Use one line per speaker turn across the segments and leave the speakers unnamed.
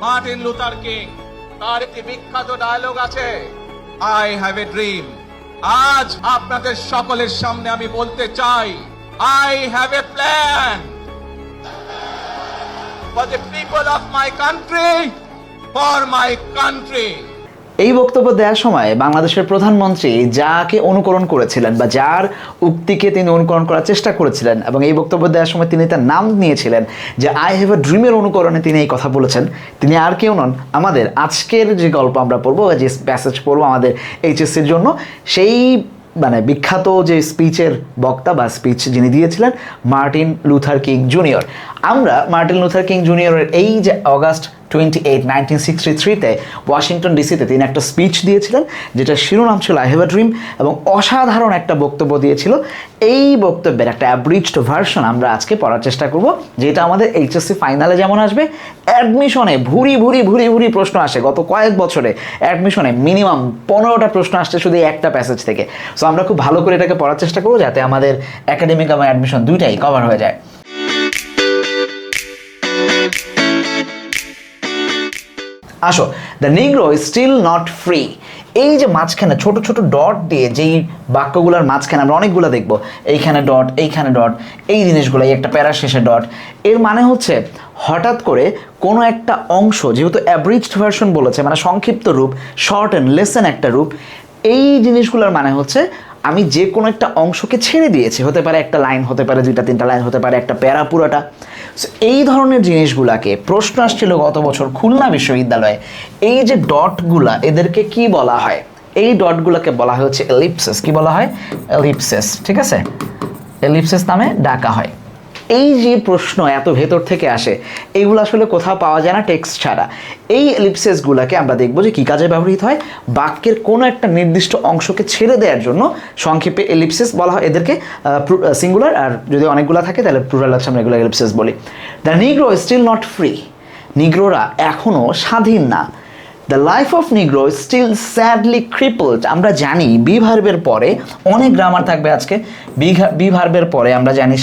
Martin Luther king তার একটি বিখ্যাত ডায়লগ আছে, আই হ্যাভ এ ড্রিম। আজ আপনাদের সকলের সামনে আমি বলতে চাই, I have a plan for the people of my country, for my country.
এই বক্তব্য দেওয়ার সময় বাংলাদেশের প্রধানমন্ত্রী যাকে অনুকরণ করেছিলেন বা যার উক্তিকে তিনি অনুকরণ করার চেষ্টা করেছিলেন এবং এই বক্তব্য দেওয়ার সময় তিনি তার নাম নিয়েছিলেন যে আই হ্যাভ এ ড্রিমের অনুকরণে তিনি এই কথা বলেছেন, তিনি আর কেউ নন, আমাদের আজকের যে গল্প আমরা পড়বো, যে প্যাসেজ পড়বো আমাদের এইচএসসির জন্য, সেই বিখ্যাত যে স্পিচের বক্তা বা স্পিচ যিনি দিয়েছিলেন মার্টিন লুথার কিং জুনিয়র। আমরা মার্টিন লুথার কিং জুনিয়রের এই যে অগাস্ট 28, 1963-তে ওয়াশিংটন ডিসিতে তিনি একটা স্পিচ দিয়েছিলেন যেটা শিরোনাম ছিল আই হ্যাভ এ ড্রিম, এবং অসাধারণ একটা বক্তব্য দিয়েছিল। এই বক্তব্যের একটা অ্যাব্রিজড ভার্সন আমরা আজকে পড়ার চেষ্টা করব, যেটা আমাদের এইচএসসি ফাইনালে যেমন আসবে, অ্যাডমিশনে ভুরি ভুরি ভুরি ভুরি প্রশ্ন আসে। গত কয়েক বছরে অ্যাডমিশনে মিনিমাম 15টা প্রশ্ন আসছে শুধু একটা প্যাসেজ থেকে। সো আমরা খুব ভালো করে এটাকে পড়ার চেষ্টা করবো যাতে আমাদের একাডেমিক এবং অ্যাডমিশন দুইটাই কভার হয়ে যায়। আসো, the negro is still not free. এই যে মাঝখানে ছোট ছোট ডট দিয়ে যেই বাক্যগুলোর মাঝখানে আমরা অনেকগুলো দেখবো, এইখানে ডট, এইখানে ডট, এই জিনিসগুলো, এই একটা প্যারা শেষে ডট, এর মানে হচ্ছে হঠাৎ করে কোনো একটা অংশ, যেহেতু অ্যাব্রিজড ভার্সন বলেছে, মানে সংক্ষিপ্ত রূপ, শর্ট অ্যান্ড লেসেন একটা রূপ, এই জিনিসগুলোর মানে হচ্ছে আমি যে কোনো একটা অংশকে ছেড়ে দিয়েছি। হতে পারে একটা লাইন, হতে পারে 2-3টা লাইন, হতে পারে একটা প্যারা পুরোটা। এই ধরনের জিনিসগুলাকে প্রশ্ন আসছিল গত বছর খুলনা বিশ্ববিদ্যালয়ে। এই যে ডটগুলা, এদেরকে কি বলা হয়? এই ডটগুলোকে বলা হচ্ছে এলিপসিস। কি বলা হয়? এলিপসিস। ঠিক আছে, এলিপসিস নামে ডাকা হয়। এই যে প্রশ্ন এত ভেতর থেকে আসে, এইগুলো আসলে কোথাও পাওয়া যায় না টেক্সট ছাড়া। এই এলিপসিসগুলোকে আমরা দেখবো যে কী কাজে ব্যবহৃত হয়। বাক্যের কোনো একটা নির্দিষ্ট অংশকে ছেড়ে দেওয়ার জন্য সংক্ষেপে এলিপসিস বলা হয়। এদেরকে সিঙ্গুলার, আর যদি অনেকগুলো থাকে তাহলে প্লুরাল আছে, আমরা এগুলো এলিপসিস বলি। The negro is still not free. নিগ্রোরা এখনও স্বাধীন না। The life of negro is still sadly crippled. আমরা জানি বি ভার্বের পরে অনেক গ্রামার থাকবে আজকে। বি ভার্বের পরে আমরা জানি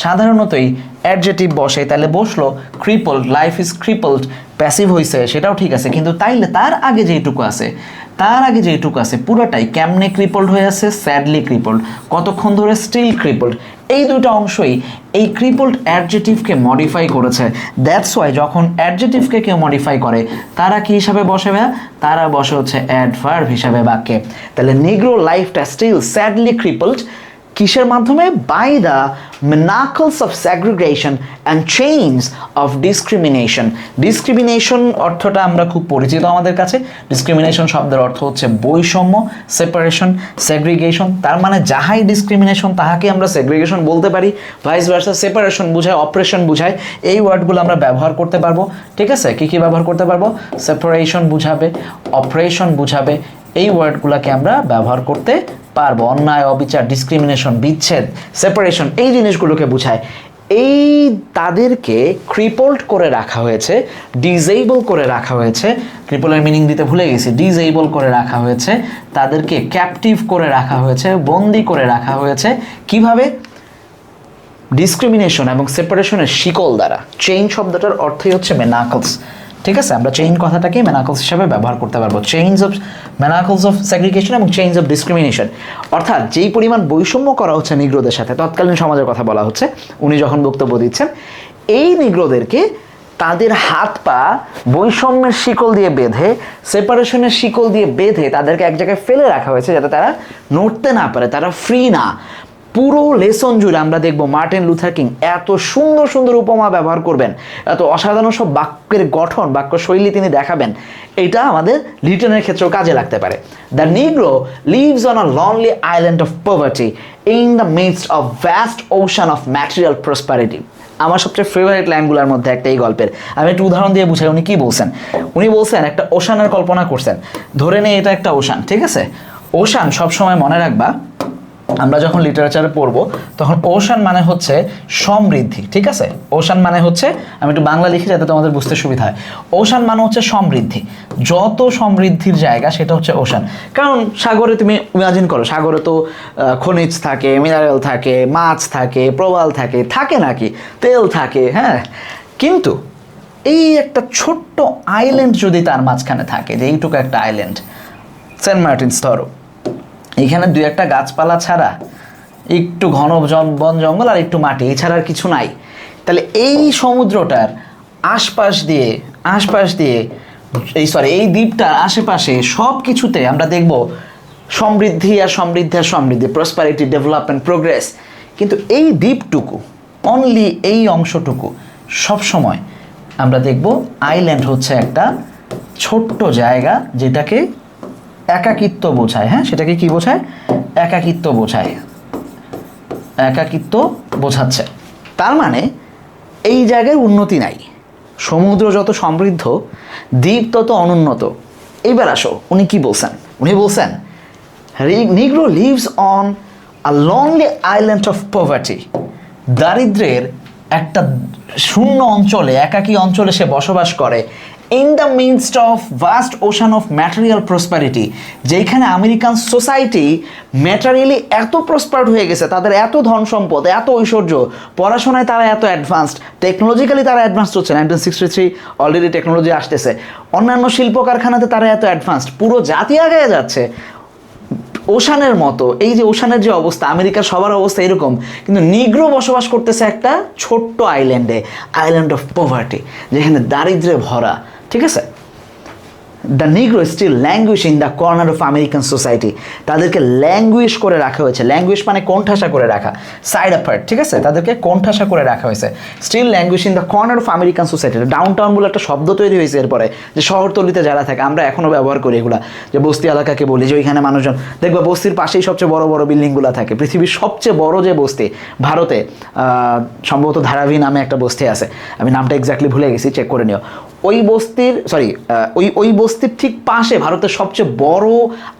সাধারণতই অ্যাডজেটিভ বসে, তাহলে বসলো ক্রিপলড, লাইফ ইজ ক্রিপলড, প্যাসিভ হয়েছে, সেটাও ঠিক আছে, কিন্তু তাইলে তার আগে যেইটুকু আছে পুরোটাই কেমনে ক্রিপলড হয়ে আছে? স্যাডলি ক্রিপলড। কতক্ষণ ধরে? স্টিল ক্রিপলড। এই দুটো অংশই এই ক্রিপলড অ্যাডজেটিভকে মডিফাই করেছে। দ্যাটস ওয়াই যখন অ্যাডজেটিভকে কেউ মডিফাই করে তারা কি হিসাবে বসে? তারা বসে হচ্ছে অ্যাডভার্ব হিসাবে বাক্যে। তাহলে নিগ্রো লাইফটা স্টিল স্যাডলি ক্রিপলড কিসের মাধ্যমে? By the manacles of segregation and chains of discrimination. Discrimination অর্থটা আমরা খুব পরিচিত আমাদের কাছে। ডিসক্রিমিনেশন শব্দের অর্থ হচ্ছে বৈষম্য, সেপারেশন, সেগ্রিগেশন। তার মানে যাহাই ডিসক্রিমিনেশন তাহাকে আমরা সেগ্রিগেশন বলতে পারি। ভাইস ভার্সা, সেপারেশন বুঝায়, অপারেশন বুঝায়। এই ওয়ার্ডগুলো আমরা ব্যবহার করতে পারবো। ঠিক আছে, কী কী ব্যবহার করতে পারবো? সেপারেশন বুঝাবে, অপারেশন বুঝাবে, এই ওয়ার্ডগুলোকে আমরা ব্যবহার করতে পারবো। অন্যায়, অবিচার, ডিসক্রিমিনেশন, বিচ্ছেদ, সেপারেশন, এই জিনিসগুলোকে বোঝায়। এই তাদেরকে ক্রিপলড করে রাখা হয়েছে, ডিজেবল করে রাখা হয়েছে। ক্রিপলের মিনিং দিতে ভুলে গেছি। ডিজেবল করে রাখা হয়েছে, তাদেরকে ক্যাপটিভ করে রাখা হয়েছে, বন্দি করে রাখা হয়েছে। কিভাবে? ডিসক্রিমিনেশন এবং সেপারেশনের শিকল দ্বারা। চেইন শব্দটার অর্থই হচ্ছে ম্যানাকলস। ঠিক আছে, আমরা চেইন কথাটাকে ম্যানাকলস হিসাবে ব্যবহার করতে পারবো। চেইনস অফ ম্যানাকলস অফ সেগ্রিগেশন এবং চেইনস অফ ডিসক্রিমিনেশন। অর্থাৎ যেই পরিমাণ বৈষম্য করা হচ্ছে নিগ্রোদের সাথে, তৎকালীন সমাজের কথা বলা হচ্ছে উনি যখন বক্তব্য দিচ্ছেন, এই নিগ্রোদেরকে তাদের হাত পা বৈষম্যের শিকল দিয়ে বেঁধে, সেপারেশনের শিকল দিয়ে বেঁধে তাদেরকে এক জায়গায় ফেলে রাখা হয়েছে যাতে তারা নড়তে না পারে, তারা ফ্রি না। পুরো লেসন জুড়ে আমরা দেখব মার্টিন লুথার কিং এত সুন্দর সুন্দর উপমা ব্যবহার করবেন, এত অসাধারণ সব বাক্যের গঠন, বাক্য শৈলী তিনি দেখাবেন। এটা আমাদের রিটেনের ক্ষেত্রেও কাজে লাগতে পারে। The নিগ্রো leaves on a lonely island of poverty in the midst of vast ocean of material prosperity. আমার সবচেয়ে ফেভারিট লাইনগুলোর মধ্যে একটা এই গল্পের। আমি একটু উদাহরণ দিয়ে বুঝাই উনি কি বলছেন। উনি বলছেন একটা ওশানের কল্পনা করছেন। ধরে নেই এটা একটা ওশান, ঠিক আছে? ওশান সবসময় মনে রাখবা, আমরা যখন লিটারেচারে পড়বো তখন ওশান মানে হচ্ছে সমৃদ্ধি। ঠিক আছে, ওশান মানে হচ্ছে, আমি একটু বাংলা লিখি যাতে তোমাদের বুঝতে সুবিধা হয়। ওশান মানে হচ্ছে সমৃদ্ধি, যত সমৃদ্ধির জায়গা সেটা হচ্ছে ওশান। কারণ সাগরে তুমি ইমাজিন করো, সাগরে তো খনিজ থাকে, মিনারেল থাকে, মাছ থাকে, প্রবাল থাকে, থাকে নাকি তেল থাকে, হ্যাঁ। কিন্তু এই একটা ছোট্ট আইল্যান্ড যদি তার মাঝখানে থাকে, যে এইটুকু একটা আইল্যান্ড, সেন্ট মার্টিনস ধরো, এখানে দুই একটা গাছপালা ছাড়া, একটু ঘন বন জঙ্গল আর একটু মাটি, এছাড়া আর কিছু নাই, তাহলে এই সমুদ্রটার আশপাশ দিয়ে এই দ্বীপটার আশেপাশে সব কিছুতে আমরা দেখব সমৃদ্ধি আর সমৃদ্ধি আর সমৃদ্ধি, প্রসপারিটি, ডেভেলপমেন্ট, প্রোগ্রেস। কিন্তু এই দ্বীপটুকু, অনলি এই অংশটুকু সবসময় আমরা দেখব আইল্যান্ড হচ্ছে একটা ছোট্ট জায়গা, যেটাকে একাকিত্ব বোঝায়। হ্যাঁ, সেটাকে কি বোঝায়? একাকিত্ব বোঝায়, একাকিত্ব বোঝাচ্ছে। তার মানে এই জায়গায় উন্নতি নাই। সমুদ্র যত সমৃদ্ধ, দ্বীপ তত অনুন্নত। এইবার আসো, উনি কি বলছেন? উনি বলছেন নিগ্রো leaves on a lonely island of poverty. দারিদ্র্যের একটা শূন্য অঞ্চলে, একাকী অঞ্চলে সে বসবাস করে, in the midst of vast ocean of material prosperity. যেখানে আমেরিকান সোসাইটি ম্যাটেরিয়ালি এত প্রসপার্ড হয়ে গেছে, তাদের এত ধন সম্পদ, এত ঐশ্বর্য, পড়াশোনায় তারা এত অ্যাডভান্সড, টেকনোলজিক্যালি তারা অ্যাডভান্সড হচ্ছে। 1963 অলরেডি টেকনোলজি আসতেছে, অন্যান্য শিল্প কারখানাতে তারা এত অ্যাডভান্সড, পুরো জাতি আগে যাচ্ছে। ওশানের মতো, এই যে ওশানের যে অবস্থা, আমেরিকার সবার অবস্থা এরকম, কিন্তু নিগ্রো বসবাস করতেছে একটা ছোট্ট আইল্যান্ডে, আইল্যান্ড অফ পভার্টি, যেখানে দারিদ্র্যে ভরা। ঠিক আছে? The negro still languished in the corner of American society. তাদেরকে ল্যাঙ্গুয়েজ করে রাখা হয়েছে। ল্যাঙ্গুয়েজ মানে কোণঠাসা করে রাখা, সাইড অ্যাপার্ট। ঠিক আছে? তাদেরকে কোণঠাসা করে রাখা হয়েছে। Still languished in the corner of American society. Downtown বলে একটা শব্দ তৈরি হয়েছে এরপরে, যে শহরতলিতে যারা থাকে, আমরা এখনও ব্যবহার করি এগুলা, যে বস্তি এলাকাকে বলি, যে ওইখানে মানুষজন দেখবে বস্তির পাশেই সবচেয়ে বড় বড় বিল্ডিংগুলো থাকে। পৃথিবীর সবচেয়ে বড় যে বস্তি ভারতে, সম্ভবত ধারাবি নামে একটা বস্তি আছে, আমি নামটা এক্স্যাক্টলি ভুলে গেছি, চেক করে নিও। ওই বস্তির ওই বস্তির ঠিক পাশে ভারতের সবচেয়ে বড়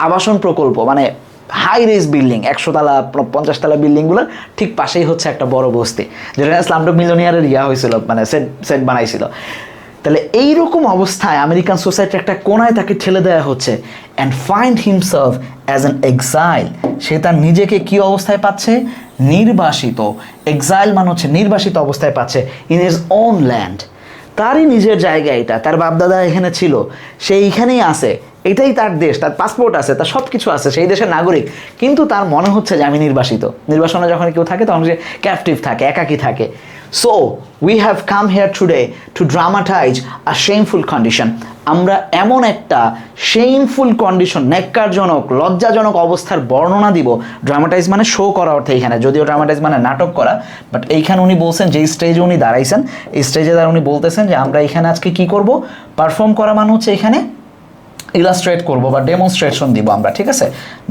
আবাসন প্রকল্প, মানে হাই রেজ বিল্ডিং, 100 তলা 50 তলা বিল্ডিংগুলোর ঠিক পাশেই হচ্ছে একটা বড় বস্তি, যেখানে স্লামডগ মিলিয়নিয়ারের হয়েছিল, মানে সেট বানাইছিল। তাহলে এইরকম অবস্থায় আমেরিকান সোসাইটির একটা কোনায় তাকে ঠেলে দেওয়া হচ্ছে, and find himself as an exile. সে তার নিজেকে কি অবস্থায় পাচ্ছে? নির্বাসিত। এক্সাইল মানে হচ্ছে নির্বাসিত অবস্থায় পাচ্ছে, ইন হিজ ওন ল্যান্ড। তারই নিজের জায়গা এটা, তার বাপদাদা এখানে ছিল, সে এইখানেই আছে, এটাই তার দেশ, তার পাসপোর্ট আছে, তার সব কিছু আছে, সেই দেশের নাগরিক, কিন্তু তার মনে হচ্ছে যে আমি নির্বাসিত। নির্বাসনে যখন কেউ থাকে তখন সে ক্যাপটিভ থাকে, একাকী থাকে। So we have come here today to dramatize a shameful condition. আমরা এমন একটা শেমফুল কন্ডিশন, ন্যাক্কারজনক, লজ্জাজনক অবস্থার বর্ণনা দিব। ড্রামাটাইজ মানে শো করা অর্থে এখানে, যদিও ড্রামাটাইজ মানে নাটক করা, বাট এইখানে উনি বলছেন, যে স্টেজে উনি দাঁড়াইছেন, এই স্টেজে দ্বারা উনি বলতেছেন যে আমরা এখানে আজকে কি করব? পারফর্ম করা মানে হচ্ছে এখানে ইলাস্ট্রেট করব বা ডেমনস্ট্রেশন দিব আমরা। ঠিক আছে?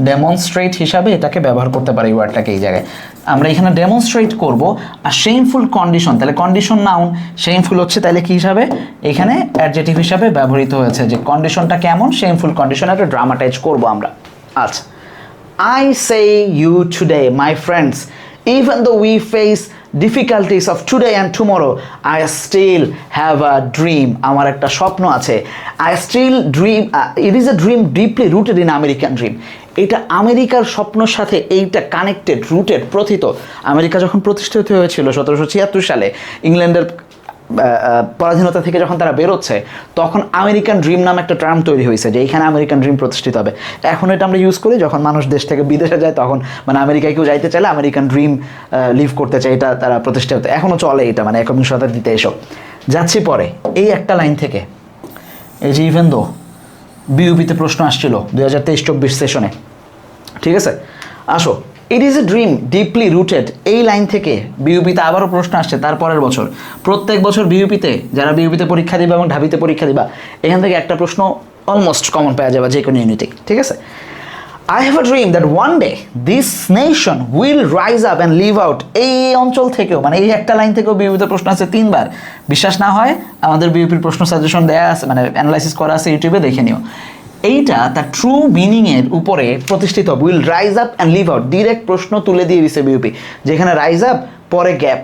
ডেমনস্ট্রেট হিসাবে এটাকে ব্যবহার করতে পারি, ওয়ার্ডটাকে এই জায়গায় আমরা এখানে ডেমনস্ট্রেট করব। আর শেমফুল কন্ডিশন, তাহলে কন্ডিশন নাউন, শেমফুল হচ্ছে তাহলে কি হিসাবে? এখানে অ্যাডজেক্টিভ হিসাবে ব্যবহৃত হয়েছে, যে কন্ডিশনটা কেমন, শেমফুল কন্ডিশন, একটা ড্রামাটাইজ করব আমরা। আচ্ছা, I say you today, my friends, even though we face difficulties of today and tomorrow, I still have a dream. আমার একটা স্বপ্ন আছে। I still dream, it is a dream deeply rooted in American dream. এটা আমেরিকার স্বপ্নের সাথে এইটা connected, rooted, প্রথিত। America যখন প্রতিষ্ঠিত হয়েছিল 1776 সালে, ইংল্যান্ডের পরাধীনতা থেকে যখন তারা বেরোচ্ছে, তখন আমেরিকান ড্রিম নামে একটা টার্ম তৈরি হয়েছে, যে এইখানে আমেরিকান ড্রিম প্রতিষ্ঠিত হবে। এখন এটা আমরা ইউজ করি যখন মানুষ দেশ থেকে বিদেশে যায়, তখন মানে আমেরিকায় কেউ যাইতে চাইলে আমেরিকান ড্রিম লিভ করতে চায়, এটা তারা প্রতিষ্ঠা হতে এখনও চলে, এটা মানে 21 শতাব্দীতে এসব। যাচ্ছি পরে এই একটা লাইন থেকে, এই যে ইভেন দো বিউপিতে প্রশ্ন আসছিল 2023-24 সেশনে। ঠিক আছে? আসো, it is a dream deeply rooted, এই লাইন থেকে বিউপিতে আবারও প্রশ্ন আসছে তারপরের বছর। প্রত্যেক বছর বিউপিতে, যারা বিউপিতে পরীক্ষা দিবা এবং ঢাবিতে পরীক্ষা দিবা, এখান থেকে একটা প্রশ্ন অলমোস্ট কমন পাওয়া যাবে যে কোনো ইউনিটে। ঠিক আছে? I have a dream that one day this nation will rise up and live out. এই অঞ্চল থেকেও, মানে এই একটা লাইন থেকেও বিউপিতে প্রশ্ন আছে 3 বার। বিশ্বাস না হয় আমাদের বিউপির প্রশ্ন সাজেশন দেয়া আছে, মানে অ্যানালাইসিস করা আছে, ইউটিউবে দেখে নিও। এইটা তার ট্রু মিনিংয়ের উপরে প্রতিষ্ঠিত। Will rise up and live out, direct প্রশ্ন তুলে দিয়ে দিছে বিউপি, যেখানে রাইজ আপ পরে গ্যাপ,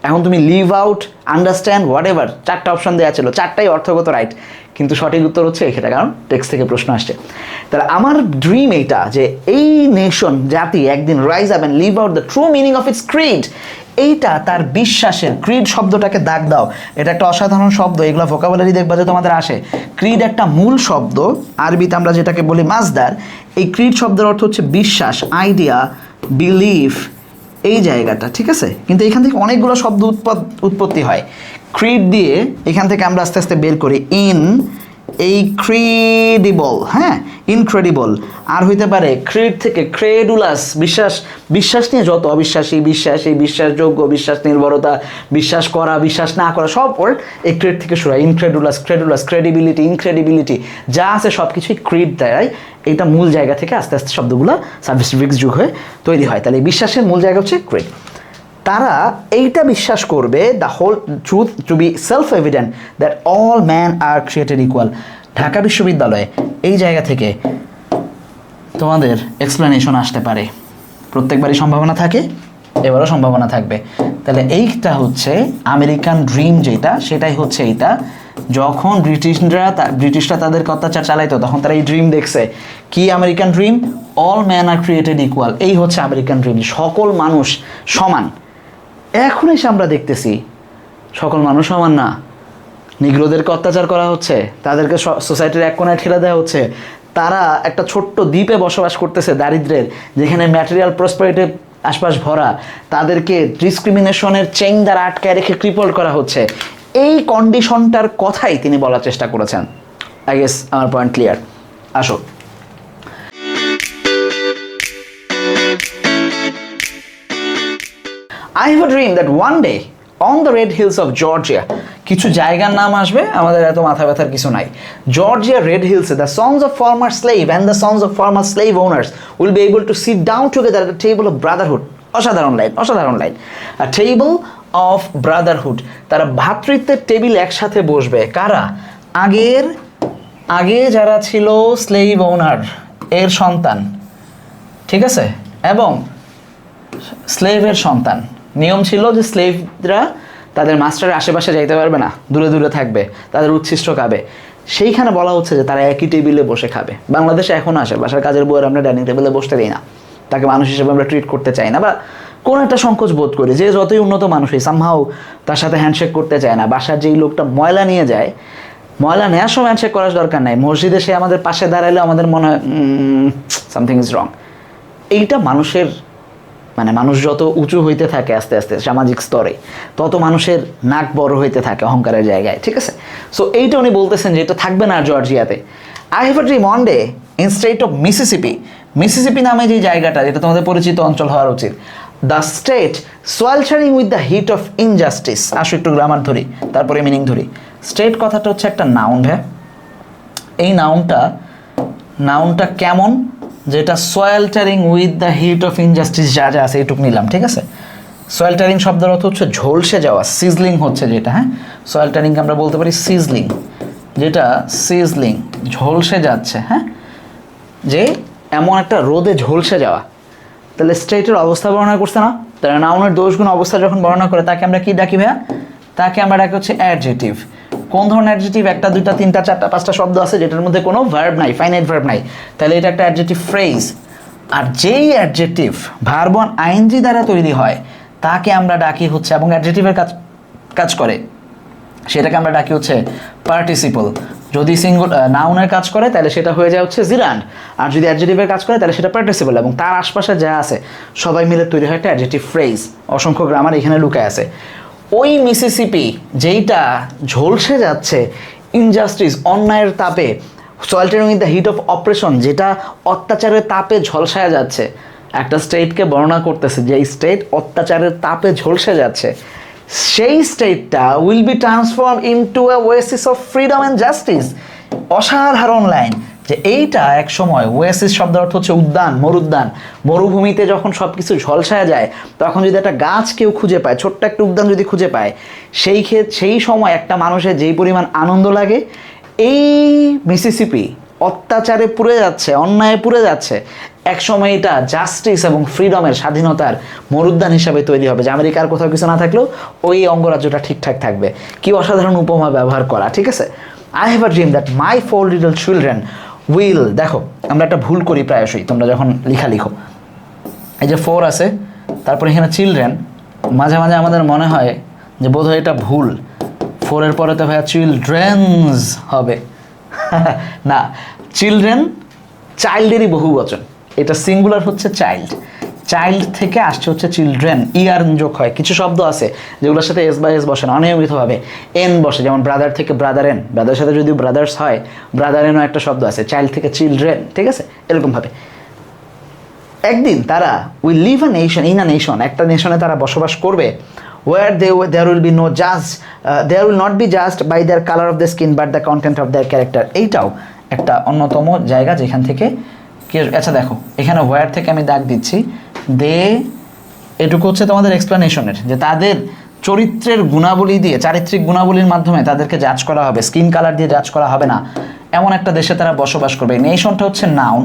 এখন তুমি live out, understand, whatever, 4টা অপশন দেওয়া ছিল, 4টাই অর্থগত রাইট, কিন্তু সঠিক উত্তর হচ্ছে এটা, কারণ টেক্সট থেকে প্রশ্ন আসছে। তাহলে আমার ড্রিম এইটা যে এই নেশন, জাতি একদিন rise up and live out the true meaning of its creed. এইটা তার বিশ্বাসের, ক্রিড শব্দটাকে দাগ দাও, এটা একটা অসাধারণ শব্দ, এগুলো ভোকাবুলারি দেখবা যে তোমাদের আসে। ক্রিড একটা মূল শব্দ, আরবিতে আমরা যেটাকে বলি মাজদার। এই ক্রিড শব্দের অর্থ হচ্ছে বিশ্বাস, আইডিয়া, বিলিফ, এই জায়গাটা, ঠিক আছে? কিন্তু এখান থেকে অনেকগুলো শব্দ উৎপত্তি হয় ক্রিড দিয়ে, এখান থেকে আমরা আস্তে আস্তে বের করি ইনক্রেডিবল, হ্যাঁ, ইনক্রেডিবল। আর হইতে পারে ক্রিড থেকে ক্রেডুলাস, বিশ্বাস, বিশ্বাস নিয়ে যত অবিশ্বাসী, বিশ্বাসী, বিশ্বাসযোগ্য, বিশ্বাস নির্ভরতা, বিশ্বাস করা, বিশ্বাস না করা, সব ওয়ার্ড এই ক্রিড থেকে শুরু হয়। ইনক্রেডুলাস, ক্রেডুলাস, ক্রেডিবিলিটি, ইনক্রেডিবিলিটি, যা আছে সব কিছুই ক্রিড দ্বারাই, এইটা মূল জায়গা থেকে আস্তে আস্তে শব্দগুলো সাবজেক্ট প্রিফিক্স যুগ হয়ে তৈরি হয়। তাহলে এই বিশ্বাসের মূল জায়গা হচ্ছে ক্রিড। তারা এইটা বিশ্বাস করবে, the whole truth to be self evident that all man are created equal. Dhaka বিশ্ববিদ্যালয়ে এই জায়গা থেকে তোমাদের এক্সপ্লেনেশন আসতে পারে, প্রত্যেকবারই সম্ভাবনা থাকে, এবারও সম্ভাবনা থাকবে। তাহলে এইটা হচ্ছে আমেরিকান ড্রিম, যেটা সেটাই হচ্ছে এইটা। যখন ব্রিটিশরা তাদেরকে অত্যাচার চালাইতো, তখন তারা এই ড্রিম দেখছে। কি American dream? All man are created equal. এই হচ্ছে আমেরিকান ড্রিম, সকল মানুষ সমান। এখন এসে আমরা দেখতেছি সকল মানুষ সমান না, নিগ্রোদেরকে অত্যাচার করা হচ্ছে, তাদেরকে সোসাইটির এক কোণায় ঠেলে দেওয়া হচ্ছে। তারা একটা ছোট্ট দ্বীপে বসবাস করতেছে দারিদ্রের, যেখানে ম্যাটেরিয়াল প্রসপারিটি আশপাশ ভরা, তাদেরকে ডিসক্রিমিনেশনের চেইন দ্বারা আটকায় রেখে ক্রিপল্ড করা হচ্ছে। এই কন্ডিশনটার কথাই তিনি বলার চেষ্টা করেছেন। আই গেস আমার পয়েন্ট ক্লিয়ার। আসো, I have a dream that one day on the red hills of Georgia, কিছু জায়গার নাম আসবে, আমাদের এত মাথা ব্যথার কিছু নাই। জর্জিয়া রেড হিলসে the sons of former slave and the sons of former slave owners will be able to sit down together at a table of brotherhood. অসাধারণ লাইন, অসাধারণ line. A table of brotherhood, তারা ভ্রাতৃত্বের table একসাথে বসবে। কারা? আগে যারা ছিল slave ওনার এর সন্তান, ঠিক আছে, এবং স্লেভের সন্তান। নিয়ম ছিল যে স্লেভরা তাদের মাস্টারের আশেপাশে যাইতে পারবে না, দূরে দূরে থাকবে, তাদের উচ্ছিষ্ট খাবে। সেইখানে বলা হচ্ছে যে তারা একই টেবিলে বসে খাবে। বাংলাদেশে এখন আসে, বাসার কাজের বউয়ের আমরা ডাইনিং টেবিলে বসতে দিই না, তাকে মানুষ হিসেবে আমরা ট্রিট করতে চাই না, বা কোনো একটা সংকোচ বোধ করি। যে যতই উন্নত মানুষই সামহাও তার সাথে হ্যান্ডশেক করতে চায় না। বাসার যেই লোকটা ময়লা নিয়ে যায়, ময়লা নেওয়ার সময় হ্যান্ডশেক করার দরকার নাই, মসজিদে সে আমাদের পাশে দাঁড়ালে আমাদের মনে হয় সামথিং ইজ রং। এইটা মানুষের, মানে মানুষ যত উঁচু হইতে থাকে আস্তে আস্তে সামাজিক স্তরে, তত মানুষের নাক বড় হইতে থাকে অহংকারের জায়গায়, ঠিক আছে? সো এইটা উনি বলতেছেন যে এটা থাকবে না জর্জিয়াতে। I have a dream one day in state of Mississippi, Mississippi নামে যে জায়গাটা, যেটা তোমাদের পরিচিত অঞ্চল হওয়ার উচিত, the state sweltering with the heat of injustice. আসো একটু গ্রামার ধরি, তারপরে মিনিং ধরি। স্টেট কথাটা হচ্ছে একটা নাউন, হ্যাঁ, এই নাউনটা কেমন, যেটা sweltering with the heat of injustice, যা যা আছে এইটুকু নিলাম, ঠিক আছে? সোয়েলটারিং শব্দের অর্থ হচ্ছে ঝলসে যাওয়া, সিজলিং হচ্ছে যেটা, হ্যাঁ, সোয়েলটারিংকে আমরা বলতে পারি সিজলিং, যেটা সিজলিং, ঝলসে যাচ্ছে, হ্যাঁ, যে এমন একটা রোদে ঝলসে যাওয়া। তাহলে স্টেটের অবস্থা বর্ণনা করছে না? তাহলে নাউনের দোষগুণ অবস্থা যখন বর্ণনা করে, তাকে আমরা কি ডাকি ভাইয়া? তাকে আমরা ডাকি হচ্ছে অ্যাডজেটিভ। কোন ধরনের অ্যাডজেটিভ? একটা, দুইটা, তিনটা, চারটা, পাঁচটা শব্দ আছে যেটার মধ্যে কোনো ভার্ব নাই, ফাইনাইট ভার্ব নাই, তাহলে এটা একটা অ্যাডজেটিভ ফ্রেজ। আর যেই অ্যাডজেটিভ ভার্ব অন আইএনজি দ্বারা তৈরি হয়, তাকে আমরা ডাকি হচ্ছে, এবং অ্যাডজেটিভের কাজ করে, সেটাকে আমরা ডাকি হচ্ছে পার্টিসিপল। যদি নাউনের কাজ করে তাহলে সেটা হয়ে যায় হচ্ছে জিরান্ড, আর যদি অ্যাডজেটিভের কাজ করে তাহলে সেটা পার্টিসিপল, এবং তার আশপাশে যা আছে সবাই মিলে তৈরি হয় একটা অ্যাডজেটিভ ফ্রেজ। অসংখ্য গ্রামার এখানে লুকায় আছে। ওই মিসিসিপি যেইটা ঝলসে যাচ্ছে ইনজাস্টিস, অন্যায়ের তাপে, sweltering with the heat of oppression, যেটা অত্যাচারের তাপে ঝলসায়া যাচ্ছে, একটা স্টেটকে বর্ণনা করতেছে যে এই স্টেট অত্যাচারের তাপে ঝলসে যাচ্ছে, সেই স্টেটটা will be transform into a oasis of freedom and justice. অসাধারণ লাইন, যে এইটা এক সময়, ওয়েসিস শব্দের অর্থ হচ্ছে উদ্যান, মরুদ্যান। মরুভূমিতে যখন সব কিছু ঝলসায় যায়, তখন যদি একটা গাছ কেউ খুঁজে পায়, ছোট্ট একটা উদ্যান যদি খুঁজে পায়, সেই সময় একটা মানুষের যেই পরিমাণ আনন্দ লাগে, এই মিসিসিপি অত্যাচারে পুড়ে যাচ্ছে, অন্যায় পুড়ে যাচ্ছে, একসময় এটা জাস্টিস এবং ফ্রিডমের, স্বাধীনতার মরুদ্যান হিসাবে তৈরি হবে, যে আমেরিকার কোথাও কিছু না থাকলেও ওই অঙ্গরাজ্যটা ঠিকঠাক থাকবে। কি অসাধারণ উপমা ব্যবহার করা, ঠিক আছে। I have a dream that my 4 little children will, দেখো আমরা একটা ভুল করি প্রায়শই, তোমরা যখন লিখো, এই যে 4 আছে, তারপর এখানে চিলড্রেন, মাঝে মাঝে আমাদের মনে হয় যে বোধহয় এটা ভুল, 4-এর পরে তো ভাইয়া চিলড্রেন্স হবে। না, চিলড্রেন চাইল্ডেরই বহু বচন, এটা সিঙ্গুলার হচ্ছে চাইল্ড, চাইল্ড থেকে আসছে হচ্ছে চিলড্রেন, ইয়ার যোগ হয়। কিছু শব্দ আছে যেগুলোর সাথে এস বা এস বসে না, অনিয়মিতভাবে এন বসে, যেমন ব্রাদার থেকে ব্রাদার এন, ব্রাদারের সাথে যদি ব্রাদার্স হয় ব্রাদার এনও একটা শব্দ আছে, চাইল্ড থেকে চিলড্রেন, ঠিক আছে। এরকমভাবে একদিন তারা will live a nation, in a nation, একটা নেশনে তারা বসবাস করবে, where there will be no judge, there will not be judged by their color of the skin but the content of their character। এইটাও একটা অন্যতম জায়গা যেখান থেকে আচ্ছা দেখো এখানে where থেকে আমি দাগ দিচ্ছি, দে, এটুকু হচ্ছে তোমাদের এক্সপ্লেনেশনের, যে তাদের চরিত্রের গুণাবলী দিয়ে, চারিত্রিক গুণাবলীর মাধ্যমে তাদেরকে জাজ করা হবে, স্কিন কালার দিয়ে জাজ করা হবে না, এমন একটা দেশে তারা বসবাস করবে। নেশনটা হচ্ছে নাউন,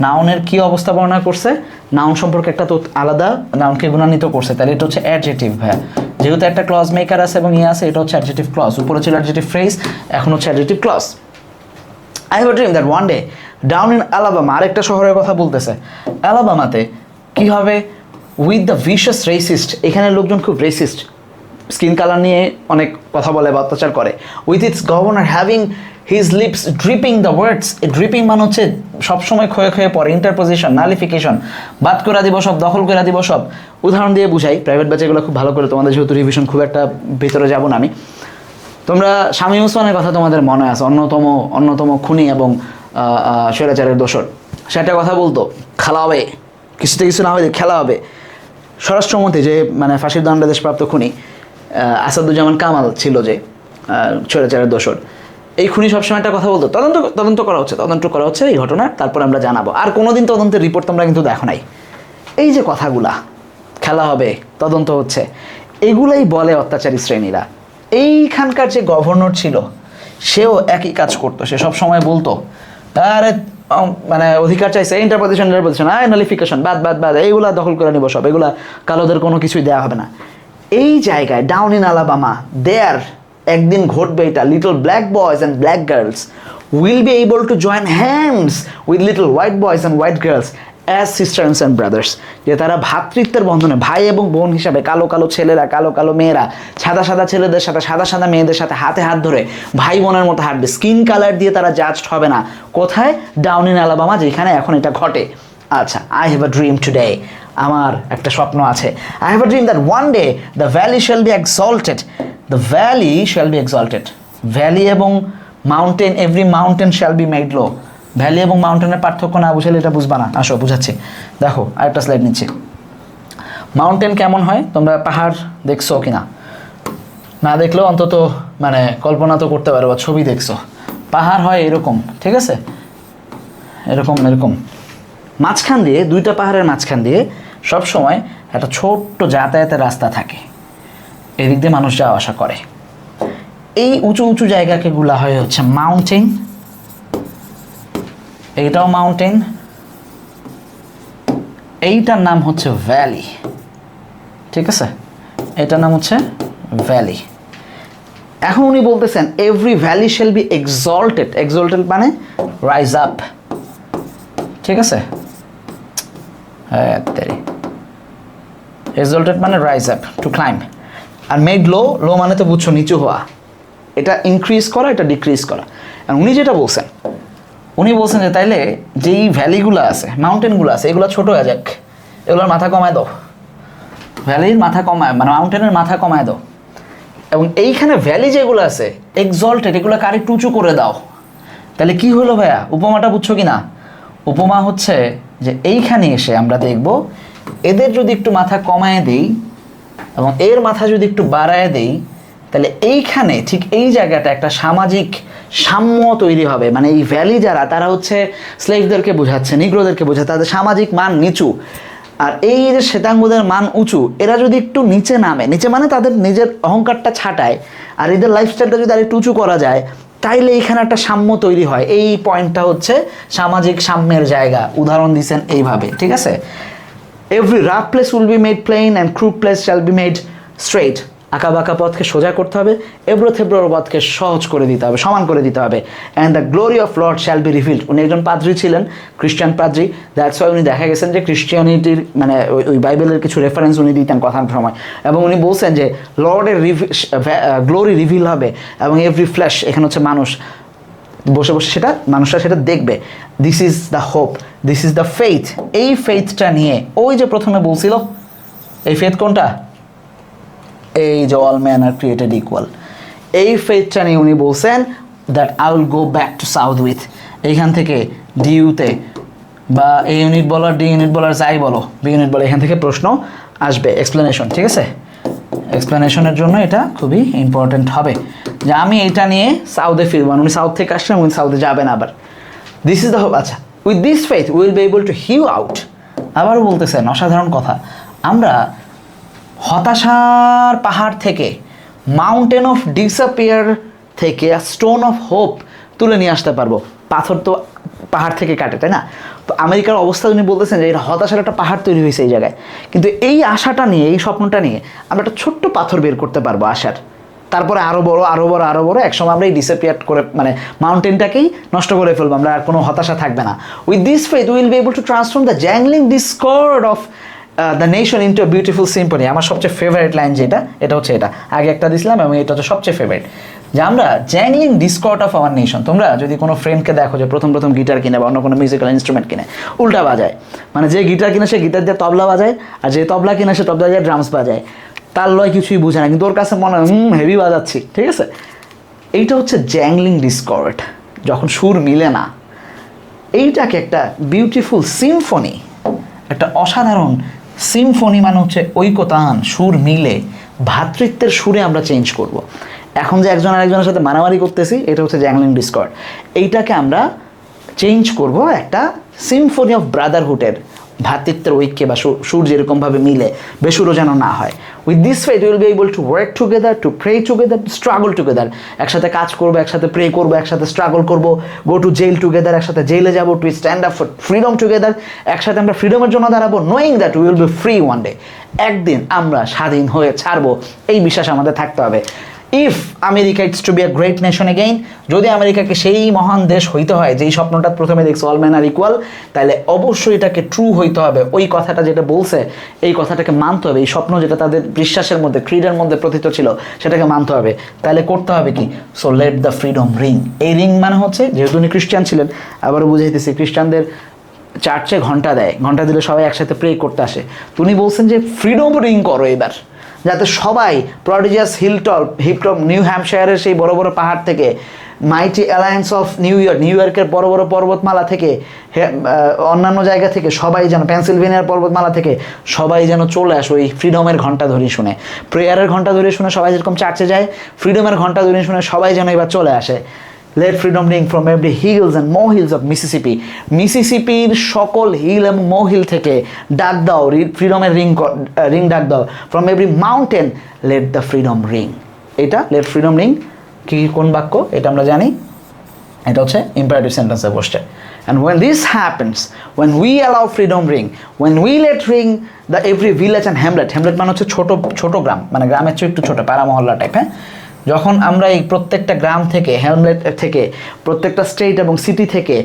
নাউনের কি অবস্থা বর্ণনা করছে, নাউন সম্পর্কে একটা তো আলাদা, নাউনকে গুণান্বিত করছে, তাহলে এটা হচ্ছে অ্যাডজেক্টিভ ভাইয়া, যেহেতু একটা ক্লজ মেকার আছে এবং ইয়ে আছে, এটা হচ্ছে অ্যাডজেক্টিভ ক্লজ, উপরে ছিল অ্যাডজেক্টিভ ফ্রেজ, এখন হচ্ছে adjective clause. I have a dream that one day down in Alabama, আরেকটা শহরের কথা বলতেছে, আলাবামাতে কি হবে, উইথ দ্য ভিশাস রেসিস্ট, এখানে লোকজন খুব রেসিস্ট, স্কিন কালার নিয়ে অনেক কথা বলে বা অত্যাচার করে, with its governor having his lips dripping the words, dripping মানে হচ্ছে সবসময় ক্ষয়ে ক্ষয়ে পড়ে, ইন্টারপোজিশন, নালিফিকেশন, বাদ করে দিব সব, দখল করে দিব সব। উদাহরণ দিয়ে বুঝাই, প্রাইভেট ব্যাচেগুলো খুব ভালো করে, তোমাদের যেহেতু রিভিশন খুব একটা ভিতরে যাব না আমি, তোমরা শামীম ওসমানের কথা তোমাদের মনে আছে, অন্যতম খুনি এবং স্বৈরাচারের দোসর, সেটা কথা বলতো খেলা হবে, কিছুতে কিছু না হবে খেলা হবে। স্বরাষ্ট্রমন্ত্রী যে মানে ফাঁসির দণ্ডাদেশপ্রাপ্ত খুনি আসাদুজ্জামান কামাল ছিল, যে স্বৈরাচারের দোসর, এই খুনি সবসময় একটা কথা বলতো, তদন্ত করা হচ্ছে এই ঘটনা, তারপর আমরা জানাবো। আর কোনোদিন তদন্তের রিপোর্ট তোমরা কিন্তু দেখো নাই। এই যে কথাগুলা, খেলা হবে, তদন্ত হচ্ছে, এগুলাই বলে অত্যাচারী শ্রেণীরা। এইখানকার যে গভর্নর ছিল সেও একই কাজ করতো, সে সব সময় বলতো আরে মানে অধিকার চাইছে, ইন্টারপোজিশন, নালিফিকেশন, বাদ এইগুলা দখল করে নিব সব, এগুলা কালোদের কোনো কিছুই দেওয়া হবে না। এই জায়গায় ডাউন ইন আলাবামা দেয়ার একদিন ঘটবে এটা, little black boys and black girls will be able to join hands with little white boys and white girls as sisters and brothers, যে তারা ভ্রাতৃত্বের বন্ধনে, ভাই এবং বোন হিসাবে, কালো কালো ছেলেরা, কালো কালো মেয়েরা সাদা সাদা ছেলেদের সাথে, সাদা সাদা মেয়েদের সাথে হাতে হাত ধরে ভাই বোনের মতো হাঁটবে, স্কিন কালার দিয়ে তারা জাজড হবে না। কোথায়? ডাউন ইন আলাবামা, যেখানে এখন এটা ঘটে। আচ্ছা, I have a dream today, আমার একটা স্বপ্ন আছে। I have a dream that one day the valley shall be exalted, the valley shall be exalted, valley এবং mountain, every mountain shall be made low. ভ্যালি এবং মাউন্টেনের পার্থক্য না বুঝলে এটা বুঝবা না, আসো বুঝাচ্ছি। দেখো আরেকটা স্লাইড নিচ্ছি। মাউন্টেন কেমন হয়, তোমরা পাহাড় দেখছো কিনা, না দেখলেও অন্তত মানে কল্পনা তো করতে পারো, বা ছবি দেখছো, পাহাড় হয় এরকম, ঠিক আছে, এরকম মাঝখান দিয়ে, দুইটা পাহাড়ের মাঝখান দিয়ে সবসময় একটা ছোট্ট যাতায়াতের রাস্তা থাকে, এদিক দিয়ে মানুষ যাওয়া আসা করে। এই উঁচু উঁচু জায়গাকে গুলা হয় হচ্ছে মাউন্টেন, এইটাও মাউন্টেন, এইটার নাম হচ্ছে ভ্যালি, ঠিক আছে, এটার নাম হচ্ছে ভ্যালি। এখন উনি বলতেছেন every valley shall be exalted, exalted মানে রাইজ আপ, ঠিক আছে, এক্সল্টেড মানে রাইজ আপ, টু ক্লাইম্ব। আর মেড লো, লো মানে তো বুঝছো নিচু হওয়া, এটা ইনক্রিজ করা, এটা ডিক্রিজ করা। আর উনি যেটা বলছেন, উনি বলছেন যে তাইলে যেই ভ্যালিগুলো আছে, মাউন্টেনগুলো আছে, এগুলো ছোট হয়ে যাক, এগুলোর মাথা কমায় দাও, ভ্যালির মাথা কমায়, মানে মাউন্টেনের মাথা কমায় দাও, এবং এইখানে ভ্যালি যেগুলো আছে এক্সল্টেড, এগুলোকে আরেকটু উঁচু করে দাও। তাহলে কি হলো ভাইয়া, উপমাটা বুঝছো কি না? উপমা হচ্ছে যে এইখানে এসে আমরা দেখব এদের যদি একটু মাথা কমায় দেই এবং এর মাথা যদি একটু বাড়ায় দেই, তাহলে এইখানে ঠিক এই জায়গাটা একটা সামাজিক সাম্য তৈরি হবে। মানে এই ভ্যালি যারা, তারা হচ্ছে স্লেভদেরকে বোঝাচ্ছে, নিগ্রোদেরকে বোঝাচ্ছে, তাদের সামাজিক মান নিচু, আর এই যে শ্বেতাঙ্গদের মান উঁচু, এরা যদি একটু নিচে নামে, নিচে মানে তাদের নিজের অহংকারটা ছাটায়, আর এদের লাইফস্টাইলটা যদি আর একটু উঁচু করা যায়, তাইলে এখানে একটা সাম্য তৈরি হয়। এই পয়েন্টটা হচ্ছে সামাজিক সাম্যের জায়গা। উদাহরণ দিচ্ছেন এইভাবে, ঠিক আছে? Every rough place will be made plain and crude place shall be made straight. আঁকা বাঁকা পথকে সোজা করতে হবে, এবড়ো থেবড়ো পথকে সহজ করে দিতে হবে, সমান করে দিতে হবে। And the glory of Lord shall be revealed. উনি একজন পাদ্রী ছিলেন, খ্রিস্টান পাদ্রী। দ্যাটস ওয়াই উনি দেখা গেছেন যে ক্রিশ্চিয়ানিটির মানে ওই বাইবেলের কিছু রেফারেন্স উনি দিতেন কথার সময়, এবং উনি বলছেন যে লর্ডের গ্লোরি রিভিল হবে এবং এভরি ফ্ল্যাশ, এখানে হচ্ছে মানুষ বসে বসে সেটা মানুষরা সেটা দেখবে। This is the hope, this is the faith. এই ফেইথটা নিয়ে ওই যে প্রথমে বলছিল, এই ফেথ কোনটা? এই যে all man are created equal. এই ফেথটা নিয়ে উনি বলছেন that I will go back to south with. এইখান থেকে ডিইউতে বা এ ইউনিট বলো ডি ইউনিট বলো যাই বলো বি ইউনিট বলো, এখান থেকে প্রশ্ন আসবে, এক্সপ্লেনেশন, ঠিক আছে? এক্সপ্লেনেশনের জন্য এটা খুবই ইম্পর্টেন্ট হবে যে আমি এটা নিয়ে সাউথে ফিরব। উনি সাউথ থেকে আসছেন, উনি সাউথে যাবেন আবার। This is the hope. আচ্ছা, with this faith will be able to hew out. আবারও বলতেছেন অসাধারণ কথা, আমরা হতাশার পাহাড় থেকে, মাউন্টেন অফ ডিসঅ্যাপিয়ার থেকে স্টোন অফ হোপ তুলে নিয়ে আসতে পারবো। পাথর তো পাহাড় থেকে কাটে, তাই না? তো আমেরিকার অবস্থা উনি বলতেছেন যে এটা হতাশার একটা পাহাড় তৈরি হয়েছে এই জায়গায়, কিন্তু এই আশাটা নিয়ে, এই স্বপ্নটা নিয়ে আমরা একটা ছোট্ট পাথর বের করতে পারবো আশার। তারপরে আরও বড়, আরও বড়, আরও বড়, একসময় আমরা এই ডিসঅ্যাপিয়ার করে মানে মাউন্টেনটাকেই নষ্ট করে ফেলবো, আমরা আর কোনো হতাশা থাকবে না। With this faith will be able to transform the jangling discord of the nation into a beautiful symphony. আমার সবচেয়ে ফেভারিট লাইন যেটা, এটা হচ্ছে এটা আগে একটা দিছিলাম এবং এটা হচ্ছে সবচেয়ে ফেভারিট, যে আমরা জ্যাংলিং ডিসকর্ড অফ আওয়ার নেশন। তোমরা যদি কোনো ফ্রেন্ডকে দেখো যে প্রথম প্রথম গিটার কিনে বা অন্য কোনো মিউজিক্যাল ইনস্ট্রুমেন্ট কিনে, উল্টা বাজায়, মানে যে গিটার কিনে সে গিটার দিয়ে তবলা বাজায়, আর যে তবলা কিনে সে তবলা দিয়ে ড্রামস বাজায়, তার লয় কিছুই বোঝে না, কিন্তু ওর কাছে মনে হয় হেভি বাজাচ্ছি, ঠিক আছে? এইটা হচ্ছে জ্যাংলিং ডিসকর্ড, যখন সুর মিলে না। এইটাকে একটা বিউটিফুল সিম্ফনি, একটা অসাধারণ সিম্ফনি মানে হচ্ছে ঐকতান, সুর মিলে ভ্রাতৃত্বের সুরে আমরা চেঞ্জ করব। এখন যে একজন আরেকজনের সাথে মারামারি করতেছি, এটা হচ্ছে জ্যাংলিং ডিসকর্ড। এইটাকে আমরা চেঞ্জ করব একটা সিম্ফনি অফ ব্রাদারহুডের, ভ্রাতৃত্বের ঐক্যে বা সুর যেরকমভাবে মিলে বেসুরও যেন না হয়। With this faith will be able to work together, to pray together, struggle together. একসাথে কাজ করবো, একসাথে প্রে করবো, একসাথে স্ট্রাগল করবো, গো টু জেল টুগেদার, একসাথে জেলে যাবো, to stand up for freedom together, একসাথে আমরা ফ্রিডমের জন্য দাঁড়াবো, knowing that we will be free one day. একদিন আমরা স্বাধীন হয়ে ছাড়বো, এই বিশ্বাস আমাদের থাকতে হবে। If America its to be a great nation again, যদি আমেরিকাকে সেই মহান দেশ হইতে হয় যেই স্বপ্নটা প্রথমে দেখছে অল ম্যান আর ইকুয়াল, তাহলে অবশ্যই এটাকে ট্রু হইতে হবে। ওই কথাটা যেটা বলছে, এই কথাটাকে মানতে হবে। এই স্বপ্ন যেটা তাদের বিশ্বাসের মধ্যে, ক্রিডের মধ্যে প্রথিত ছিল, সেটাকে মানতে হবে। তাহলে করতে হবে কি? So let the freedom ring. এই রিং মানে হচ্ছে, যেহেতু উনি খ্রিস্টান ছিলেন, আবারও বুঝাইতেছি, খ্রিস্টানদের চার্চে ঘন্টা দেয়, ঘন্টা দিলে সবাই একসাথে প্রে করতে আসে। তো উনি বলছেন যে ফ্রিডম রিং করো এবার, যাতে সবাই প্রডিজিয়াস হিপটপ নিউ হ্যাম্পশায়ারের সেই বড় বড় পাহাড় থেকে, মাইটি অ্যালায়েন্স অফ নিউ ইয়র্কের বড় বড় পর্বতমালা থেকে, অন্যান্য জায়গা থেকে সবাই যেন, পেনসিলভেনিয়ার পর্বতমালা থেকে সবাই যেন চলে আসে ওই ফ্রিডমের ঘন্টা ধরে শুনে, প্রেয়ারের ঘন্টা ধরে শুনে সবাই যেরকম চার্চে যায়, ফ্রিডমের ঘন্টা ধরে শুনে সবাই যেন এবার চলে আসে। Let freedom ring from every hills and mole hills of Mississippi. মিসিসিপির সকল হিল এবং মো হিল থেকে ডাক দাও, ফ্রিডমের রিং ডাক দাও। From every mountain let the freedom ring. এটা লেট ফ্রিডম রিং কি কোন বাক্য এটা আমরা জানি, এটা হচ্ছে ইম্পারেটিভ সেন্টেন্সে বসছে। And when this happens, when we allow freedom ring, when we let ring the every village and hamlet, hamlet মানে হচ্ছে ছোট ছোট গ্রাম, মানে গ্রামের চেয়ে একটু ছোট, পাড়া মহল্লা টাইপ, হ্যাঁ? যখন আমরা এই প্রত্যেকটা গ্রাম থেকে, হ্যামলেট থেকে, প্রত্যেকটা স্টেট এবং সিটি থেকে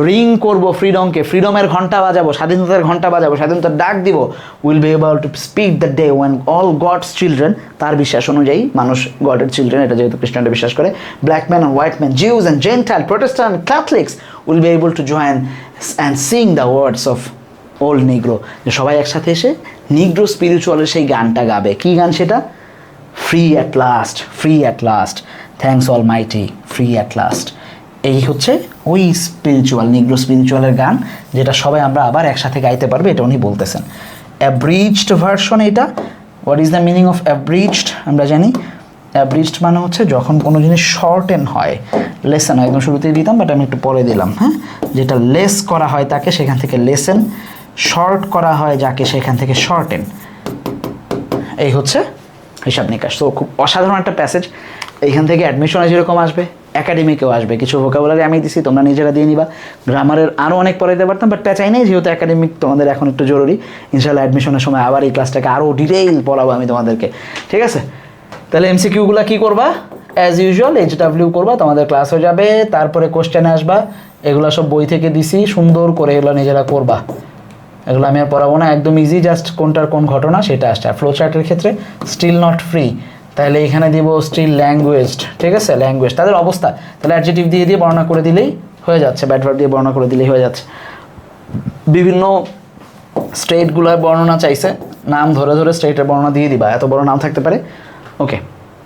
রিং করব ফ্রিডমকে, ফ্রিডমের ঘন্টা বাজাবো, স্বাধীনতার ঘন্টা বাজাবো, স্বাধীনতার ডাক দিব, will be able to speak the day when all God's children, তার বিশ্বাস অনুযায়ী মানুষ গডের চিলড্রেন, এটা যেহেতু খ্রিস্টানরা বিশ্বাস করে, black man and white man, Zeus and Gentile, Protestant, Catholics, will be able to join and sing the words of old নিগ্রো। যে সবাই একসাথে এসে নিগ্রো স্পিরিচুয়ালের সেই গানটা গাবে। কী গান সেটা? Free at last, free at last, thanks almighty, free at last. এই হচ্ছে ওই স্পিরিচুয়াল, নিগ্রো স্পিরিচুয়ালের গান, যেটা সবাই আমরা আবার একসাথে গাইতে পারবে, এটা উনি বলতেছেন। অ্যাব্রিজড ভার্সন এটা। What is the meaning of অ্যাব্রিজড? আমরা জানি অ্যাব্রিজড মানে হচ্ছে যখন কোনো জিনিস শর্টেন হয়, লেসেন হয়, একদম শুরুতেই দিতাম বাট আমি একটু পরে দিলাম, হ্যাঁ? যেটা লেস করা হয় তাকে, সেখান থেকে লেসেন, শর্ট করা হয় যাকে, সেখান থেকে শর্টেন। এই হচ্ছে হিসাব নিকাশ। তো খুব অসাধারণ একটা প্যাসেজ। এইখান থেকে অ্যাডমিশনে যেরকম আসবে, একাডেমিকেও আসবে। কিছু ভোকাবুলারি আমি দিছি, তোমরা নিজেরা দিয়ে নিবা। গ্রামারের আরও অনেক পড়াইতে পারতাম, বাট পেঁচাই নেই, যেহেতু একাডেমিক তোমাদের এখন একটু জরুরি। ইনশাআল্লাহ অ্যাডমিশনের সময় আবার এই ক্লাসটাকে আরও ডিটেইল পড়াবো আমি তোমাদেরকে, ঠিক আছে? তাহলে এমসিকিউগুলো কী করবা? অ্যাজ ইউজুয়াল HW করবা, তোমাদের ক্লাস হয়ে যাবে, তারপরে কোশ্চেনে আসবা। এগুলো সব বই থেকে দিছি, সুন্দর করে এগুলো নিজেরা করবা। এগুলো আমি আর পড়াবো না, একদম ইজি, জাস্ট কোনটার কোন ঘটনা সেটা আসছে। আর ফ্লো চার্টের ক্ষেত্রে স্টিল নট ফ্রি, তাহলে এখানে দিব স্টিল ল্যাঙ্গুয়েজ, ঠিক আছে? ল্যাঙ্গুয়েজ তাদের অবস্থা, তাহলে অ্যাডজেক্টিভ দিয়ে বর্ণনা করে দিলেই হয়ে যাচ্ছে, ব্যাড ভার্ব দিয়ে বর্ণনা করে দিলেই হয়ে যাচ্ছে। বিভিন্ন স্টেটগুলোর বর্ণনা চাইছে, নাম ধরে ধরে স্টেটের বর্ণনা দিয়ে দিবা, এত বড় নাম থাকতে পারে, ওকে।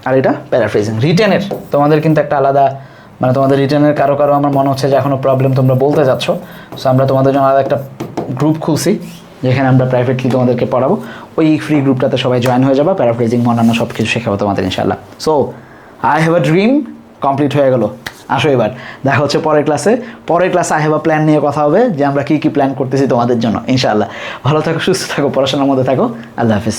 আর এটা প্যারাফ্রেজিং। রিটেনের তোমাদের কিন্তু একটা আলাদা, মানে তোমাদের রিটেনের কারো কারো আমার মনে হচ্ছে যে এখনও প্রবলেম তোমরা বলতে যাচ্ছ, সো আমরা তোমাদের জন্য আলাদা একটা গ্রুপ খুলছি, যেখানে আমরা প্রাইভেটলি তোমাদেরকে পড়াবো। ওই ফ্রি গ্রুপটাতে সবাই জয়েন হয়ে যাবে, প্যারাফ্রেজিং অন্যান্য সব কিছু শেখাবো তোমাদের ইনশাল্লাহ। So I have a dream complete হয়ে গেল। আসো এবার দেখা হচ্ছে পরের ক্লাসে। পরের ক্লাসে আই হ্যাভ আ প্ল্যান নিয়ে কথা হবে, যে আমরা কী কী প্ল্যান করতেছি তোমাদের জন্য ইনশাআল্লাহ। ভালো থাকো, সুস্থ থাকো, পড়াশোনার মধ্যে থাকো। আল্লাহ হাফিজ।